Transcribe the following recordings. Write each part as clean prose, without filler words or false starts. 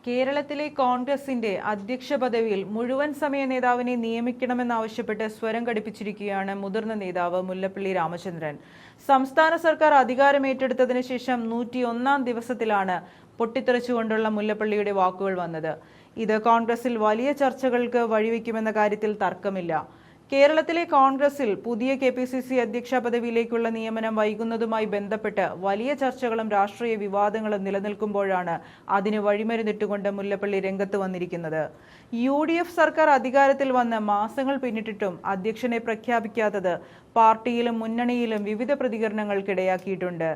കേരളത്തിലെ കോൺഗ്രസിന്റെ അധ്യക്ഷ പദവിയിൽ മുഴുവൻ സമയ നേതാവിനെ നിയമിക്കണമെന്നാവശ്യപ്പെട്ട് സ്വരം ഘടിപ്പിച്ചിരിക്കുകയാണ് മുതിർന്ന നേതാവ് മുല്ലപ്പള്ളി രാമചന്ദ്രൻ. സംസ്ഥാന സർക്കാർ അധികാരമേറ്റെടുത്തതിനു ശേഷം 101-ാം ദിവസത്തിലാണ് പൊട്ടിത്തെറിച്ചുകൊണ്ടുള്ള മുല്ലപ്പള്ളിയുടെ വാക്കുകൾ വന്നത്. ഇത് കോൺഗ്രസിൽ വലിയ ചർച്ചകൾക്ക് വഴിവെക്കുമെന്ന കാര്യത്തിൽ തർക്കമില്ല. കേരളത്തിലെ കോൺഗ്രസിൽ പുതിയ KPCC അധ്യക്ഷ പദവിയിലേക്കുള്ള നിയമനം വൈകുന്നതുമായി ബന്ധപ്പെട്ട് വലിയ ചർച്ചകളും രാഷ്ട്രീയ വിവാദങ്ങളും നിലനിൽക്കുമ്പോഴാണ് അതിന് വഴിമരുന്നിട്ടുകൊണ്ട് മുല്ലപ്പള്ളി രംഗത്ത് വന്നിരിക്കുന്നത്. UDF സർക്കാർ അധികാരത്തിൽ വന്ന് മാസങ്ങൾ പിന്നിട്ടിട്ടും അധ്യക്ഷനെ പ്രഖ്യാപിക്കാത്തത് പാർട്ടിയിലും മുന്നണിയിലും വിവിധ പ്രതികരണങ്ങൾക്കിടയാക്കിയിട്ടുണ്ട്.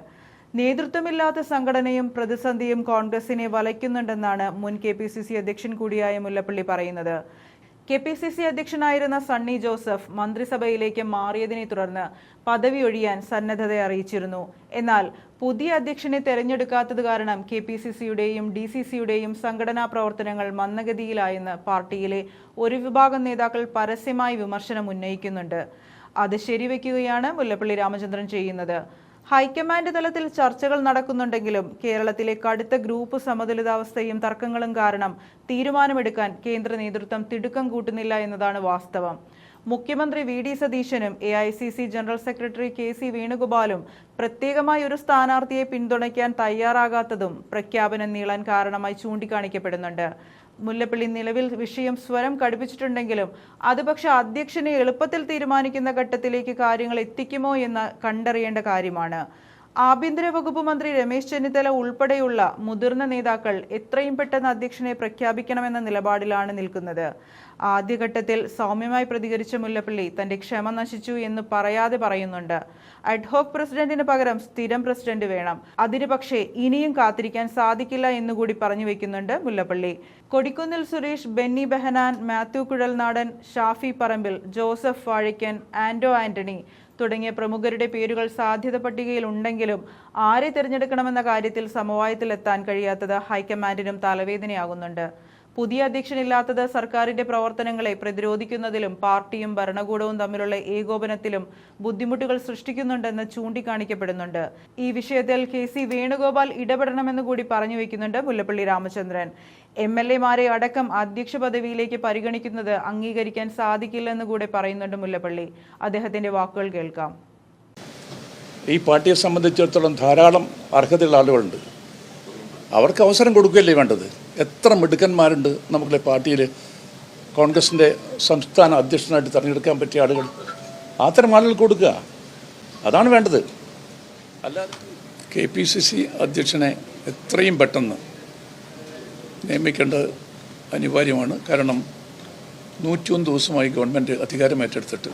നേതൃത്വമില്ലാത്ത സംഘടനയും പ്രതിസന്ധിയും കോൺഗ്രസിനെ വലയ്ക്കുന്നുണ്ടെന്നാണ് മുൻ KPCC അധ്യക്ഷൻ കൂടിയായ മുല്ലപ്പള്ളി പറയുന്നത്. KPCC അധ്യക്ഷനായിരുന്ന സണ്ണി ജോസഫ് മന്ത്രിസഭയിലേക്ക് മാറിയതിനെ തുടർന്ന് പദവി ഒഴിയാൻ സന്നദ്ധത അറിയിച്ചിരുന്നു. എന്നാൽ പുതിയ അധ്യക്ഷനെ തെരഞ്ഞെടുക്കാത്തത് കാരണം KPCCയുടെയും DCCയുടെയും സംഘടനാ പ്രവർത്തനങ്ങൾ മന്ദഗതിയിലായെന്ന് പാർട്ടിയിലെ ഒരു വിഭാഗം നേതാക്കൾ പരസ്യമായി വിമർശനം ഉന്നയിക്കുന്നുണ്ട്. അത് ശരിവെക്കുകയാണ് മുല്ലപ്പള്ളി രാമചന്ദ്രൻ ചെയ്യുന്നത്. ഹൈക്കമാൻഡ് തലത്തിൽ ചർച്ചകൾ നടക്കുന്നുണ്ടെങ്കിലും കേരളത്തിലെ കടുത്ത ഗ്രൂപ്പ് സമതുലിതാവസ്ഥയും തർക്കങ്ങളും കാരണം തീരുമാനമെടുക്കാൻ കേന്ദ്ര നേതൃത്വം തിടുക്കം കൂട്ടുന്നില്ല എന്നതാണ് വാസ്തവം. മുഖ്യമന്ത്രി VD സതീശനും AICC ജനറൽ സെക്രട്ടറി KC വേണുഗോപാലും പ്രത്യേകമായി ഒരു സ്ഥാനാർത്ഥിയെ പിന്തുണയ്ക്കാൻ തയ്യാറാകാത്തതും പ്രഖ്യാപനം നീളാൻ കാരണമായി ചൂണ്ടിക്കാണിക്കപ്പെടുന്നുണ്ട്. മുല്ലപ്പള്ളി നിലവിൽ വിഷയം സ്വരം കടുപ്പിച്ചിട്ടുണ്ടെങ്കിലും അത് പക്ഷേ അധ്യക്ഷനെ എളുപ്പത്തിൽ തീരുമാനിക്കുന്ന ഘട്ടത്തിലേക്ക് കാര്യങ്ങൾ എത്തിക്കുമോ എന്ന് കണ്ടറിയേണ്ട കാര്യമാണ്. ആഭ്യന്തര വകുപ്പ് മന്ത്രി രമേശ് ചെന്നിത്തല ഉൾപ്പെടെയുള്ള മുതിർന്ന നേതാക്കൾ എത്രയും പെട്ടെന്ന് അധ്യക്ഷനെ പ്രഖ്യാപിക്കണമെന്ന നിലപാടിലാണ് നിൽക്കുന്നത്. ആദ്യഘട്ടത്തിൽ സൗമ്യമായി പ്രതികരിച്ച മുല്ലപ്പള്ളി തന്റെ ക്ഷമ നശിച്ചു എന്ന് പറയാതെ പറയുന്നുണ്ട്. അഡ്ഹോക് പ്രസിഡന്റിന് പകരം സ്ഥിരം പ്രസിഡന്റ് വേണം. അതിന് പക്ഷേ ഇനിയും കാത്തിരിക്കാൻ സാധിക്കില്ല എന്നുകൂടി പറഞ്ഞു വെക്കുന്നുണ്ട് മുല്ലപ്പള്ളി. കൊടിക്കുന്നിൽ സുരേഷ്, ബെന്നി ബെഹനാൻ, മാത്യു കുഴൽനാടൻ, ഷാഫി പറമ്പിൽ, ജോസഫ് വാഴയ്ക്കൻ, ആന്റോ ആന്റണി തുടങ്ങിയ പ്രമുഖരുടെ പേരുകൾ സാധ്യത പട്ടികയിൽ ഉണ്ടെങ്കിലും ആരെ തിരഞ്ഞെടുക്കണമെന്ന കാര്യത്തിൽ സമവായത്തിലെത്താൻ കഴിയാത്തത് ഹൈക്കമാൻഡിനും തലവേദനയാകുന്നുണ്ട്. പുതിയ അധ്യക്ഷനില്ലാത്തത് സർക്കാരിന്റെ പ്രവർത്തനങ്ങളെ പ്രതിരോധിക്കുന്നതിലും പാർട്ടിയും ഭരണകൂടവും തമ്മിലുള്ള ഏകോപനത്തിലും ബുദ്ധിമുട്ടുകൾ സൃഷ്ടിക്കുന്നുണ്ടെന്ന് ചൂണ്ടിക്കാണിക്കപ്പെടുന്നുണ്ട്. ഈ വിഷയത്തിൽ KC വേണുഗോപാൽ ഇടപെടണമെന്ന് കൂടി പറഞ്ഞു വയ്ക്കുന്നുണ്ട് മുല്ലപ്പള്ളി രാമചന്ദ്രൻ. MLA-മാരെ അടക്കം അധ്യക്ഷ പദവിയിലേക്ക് പരിഗണിക്കുന്നത് അംഗീകരിക്കാൻ സാധിക്കില്ലെന്ന് കൂടെ പറയുന്നുണ്ട് മുല്ലപ്പള്ളി. അദ്ദേഹത്തിന്റെ വാക്കുകൾ കേൾക്കാം. ഈ പാർട്ടിയെ സംബന്ധിച്ചിടത്തോളം ധാരാളം അർഹതയുള്ള ആളുകളുണ്ട്. അവർക്ക് അവസരം കൊടുക്കുകയല്ലേ വേണ്ടത്. എത്ര മിടുക്കന്മാരുണ്ട് നമുക്കുള്ള പാർട്ടിയിൽ കോൺഗ്രസിൻ്റെ സംസ്ഥാന അധ്യക്ഷനായിട്ട് തിരഞ്ഞെടുക്കാൻ പറ്റിയ ആളുകൾ. അത്തരം ആളുകൾ കൊടുക്കുക, അതാണ് വേണ്ടത്. അല്ലാതെ KPCC അധ്യക്ഷനെ എത്രയും പെട്ടെന്ന് നിയമിക്കേണ്ടത് അനിവാര്യമാണ്. കാരണം 101 ദിവസമായി ഗവൺമെൻറ് അധികാരം ഏറ്റെടുത്തിട്ട്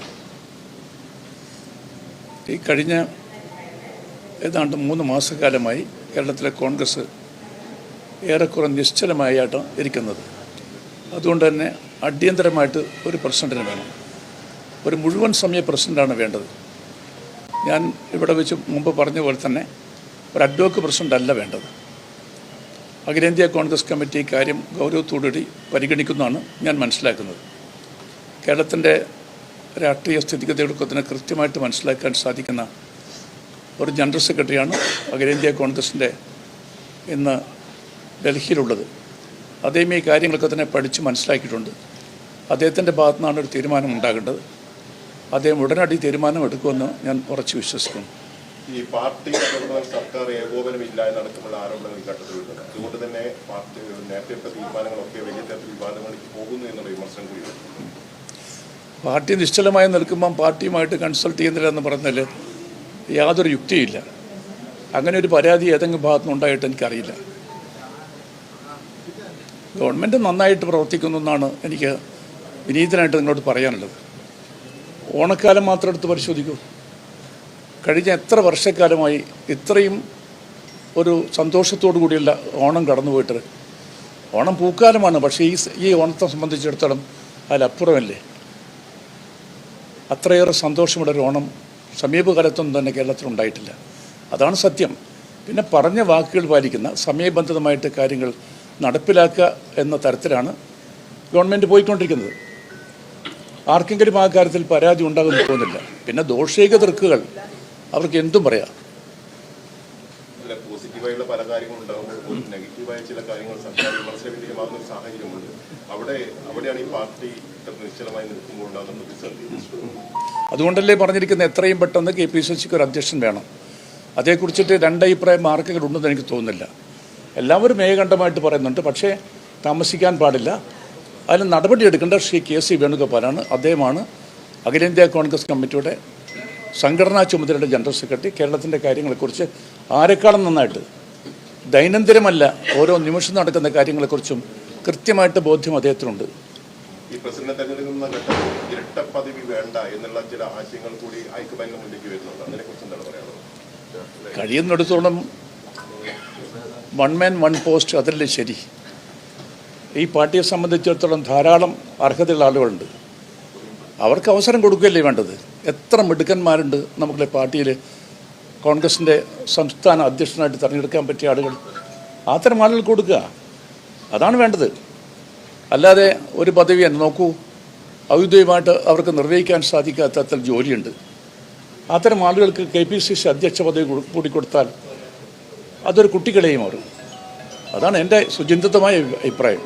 ഈ കഴിഞ്ഞ ഏതാണ്ട് 3 മാസക്കാലമായി കേരളത്തിലെ കോൺഗ്രസ് ഏറെക്കുറെ നിശ്ചലമായിട്ടാണ് ഇരിക്കുന്നത്. അതുകൊണ്ട് തന്നെ അടിയന്തരമായിട്ട് ഒരു പ്രസിഡന്റിന് വേണം. ഒരു മുഴുവൻ സമയ പ്രസിഡന്റാണ് വേണ്ടത്. ഞാൻ ഇവിടെ വെച്ച് മുമ്പ് പറഞ്ഞ പോലെ തന്നെ ഒരു അഡ്വോക്ക് പ്രസിഡന്റ് അല്ല വേണ്ടത്. അഖിലേന്ത്യാ കോൺഗ്രസ് കമ്മിറ്റി കാര്യം ഗൗരവത്തോടുകൂടി പരിഗണിക്കുന്നതാണ് ഞാൻ മനസ്സിലാക്കുന്നത്. കേരളത്തിൻ്റെ രാഷ്ട്രീയ സ്ഥിതിഗതികൾക്കൊക്കെ കൃത്യമായിട്ട് മനസ്സിലാക്കാൻ സാധിക്കുന്ന ഒരു ജനറൽ സെക്രട്ടറിയാണ് അഖിലേന്ത്യാ കോൺഗ്രസിൻ്റെ ഇന്ന് ഡൽഹിയിലുള്ളത്. അദ്ദേഹം ഈ കാര്യങ്ങളൊക്കെ തന്നെ പഠിച്ച് മനസ്സിലാക്കിയിട്ടുണ്ട്. അദ്ദേഹത്തിൻ്റെ ഭാഗത്തു നിന്നാണ് ഒരു തീരുമാനം ഉണ്ടാകേണ്ടത്. അദ്ദേഹം ഉടനടി തീരുമാനം എടുക്കുമെന്ന് ഞാൻ ഉറച്ചു വിശ്വസിക്കുന്നു. ഈ പാർട്ടി സർക്കാർ ഏകോപനമില്ല എന്നടക്കമുള്ള ആരോപണങ്ങൾ ഘട്ടത്തിലുണ്ട്. അതുകൊണ്ട് തന്നെ പാർട്ടി നേരത്തെ എടുത്ത തീരുമാനങ്ങളൊക്കെ വലിയ തരത്തിൽ വിവാദങ്ങളിലേക്ക് പോകുന്നു എന്നുള്ള വിമർശനം കൂടിയുണ്ട്. പാർട്ടി നിശ്ചലമായി നിൽക്കുമ്പം പാർട്ടിയുമായിട്ട് കൺസൾട്ട് ചെയ്യുന്നില്ല എന്ന് പറഞ്ഞാൽ യാതൊരു യുക്തിയില്ല. അങ്ങനെ ഒരു പരാതി ഏതെങ്കിലും ഭാഗത്തുനിന്ന് ഉണ്ടായിട്ട് എനിക്കറിയില്ല. ഗവൺമെൻറ് നന്നായിട്ട് പ്രവർത്തിക്കുന്നു എന്നാണ് എനിക്ക് വിനീതനായിട്ട് നിങ്ങളോട് പറയാനുള്ളത്. ഓണക്കാലം മാത്രം എടുത്ത് പരിശോധിക്കൂ. കഴിഞ്ഞ എത്ര വർഷക്കാലമായി ഇത്രയും ഒരു സന്തോഷത്തോടു കൂടിയുള്ള ഓണം കടന്നുപോയിട്ട്. ഓണം പൂക്കാലമാണ്, പക്ഷേ ഈ ഓണത്തെ സംബന്ധിച്ചിടത്തോളം അതിലപ്പുറമല്ലേ. അത്രയേറെ സന്തോഷമുള്ളൊരു ഓണം സമീപകാലത്തൊന്നും തന്നെ കേരളത്തിലുണ്ടായിട്ടില്ല. അതാണ് സത്യം. പിന്നെ പറഞ്ഞ വാക്കുകൾ പാലിക്കുന്ന സമയബന്ധിതമായിട്ട് കാര്യങ്ങൾ നടപ്പിലാക്കുക എന്ന തരത്തിലാണ് ഗവൺമെൻറ് പോയിക്കൊണ്ടിരിക്കുന്നത്. ആർക്കെങ്കിലും ആ കാര്യത്തിൽ പരാതി ഉണ്ടാകുമെന്ന് തോന്നുന്നില്ല. പിന്നെ ദോഷൈക തർക്കുകൾ അവർക്ക് എന്തും പറയാം. പോസിറ്റീവായുള്ള പല കാര്യങ്ങളുണ്ടാകുമ്പോൾ നെഗറ്റീവായ ചില കാര്യങ്ങൾ സർക്കാർ വിമർശന വിധേയമാകുന്ന ഒരു സാഹചര്യമുണ്ട്. അവിടെയാണ് ഈ പാർട്ടി നിശ്ചലമായി നിൽക്കുമ്പോൾ ഉണ്ടാകുന്ന പ്രതിസന്ധി. അതുകൊണ്ടല്ലേ പറഞ്ഞിരിക്കുന്നത് എത്രയും പെട്ടെന്ന് KPCCക്ക് ഒരു അധ്യക്ഷൻ വേണം. അതേക്കുറിച്ചിട്ട് രണ്ടഭിപ്രായം മാർക്കുകളുണ്ടെന്ന് എനിക്ക് തോന്നുന്നില്ല. എല്ലാവരും ഏകകണ്ഠമായിട്ട് പറയുന്നുണ്ട്, പക്ഷേ താമസിക്കാൻ പാടില്ല. അതിന് നടപടിയെടുക്കേണ്ട ശ്രീ KC വേണുഗോപാലാണ്. അദ്ദേഹമാണ് അഖിലേന്ത്യാ കോൺഗ്രസ് കമ്മിറ്റിയുടെ സംഘടനാ ചുമതലയുടെ ജനറൽ സെക്രട്ടറി. കേരളത്തിൻ്റെ കാര്യങ്ങളെക്കുറിച്ച് ആരെക്കാളും നന്നായിട്ട് ദൈനംദിനമല്ല ഓരോ നിമിഷം നടക്കുന്ന കാര്യങ്ങളെക്കുറിച്ചും കൃത്യമായിട്ട് ബോധ്യം അദ്ദേഹത്തിനുണ്ട്. ഈ പ്രസിഡന്റ് തെരഞ്ഞെടുക്കുന്ന ഘട്ടത്തിൽ ഇരട്ട പദവി വേണ്ട എന്നുള്ള ചില ആശയങ്ങൾ കൂടി ഹൈക്കമാൻഡിന് മുന്നിലേക്ക് വരുന്നുണ്ട്. അതിനെക്കുറിച്ച് എന്താണ് പറയാനുള്ളത്? കഴിയുന്നിടത്തോളം വൺ മാൻ വൺ പോസ്റ്റ്, അതല്ലേ ശരി. ഈ പാർട്ടിയെ സംബന്ധിച്ചിടത്തോളം ധാരാളം അർഹതയുള്ള ആളുകളുണ്ട്. അവർക്ക് അവസരം കൊടുക്കുകയല്ലേ വേണ്ടത്. എത്ര മിടുക്കന്മാരുണ്ട് നമുക്കുള്ള പാർട്ടിയിൽ കോൺഗ്രസിൻ്റെ സംസ്ഥാന അധ്യക്ഷനായിട്ട് തിരഞ്ഞെടുക്കാൻ പറ്റിയ ആളുകൾ. അത്തരം ആളുകൾ കൊടുക്കുക, അതാണ് വേണ്ടത്. അല്ലാതെ ഒരു പദവി തന്നെ നോക്കൂ, ഔദ്യോഗികമായിട്ട് അവർക്ക് നിർവഹിക്കാൻ സാധിക്കാത്ത അത്തരം ജോലിയുണ്ട്. അത്തരം ആളുകൾക്ക് KPCC അധ്യക്ഷ പദവി കൂടി കൊടുത്താൽ അതൊരു കുട്ടികളെയും മാറും. അതാണ് എൻ്റെ സുചിന്തിതമായ അഭിപ്രായം.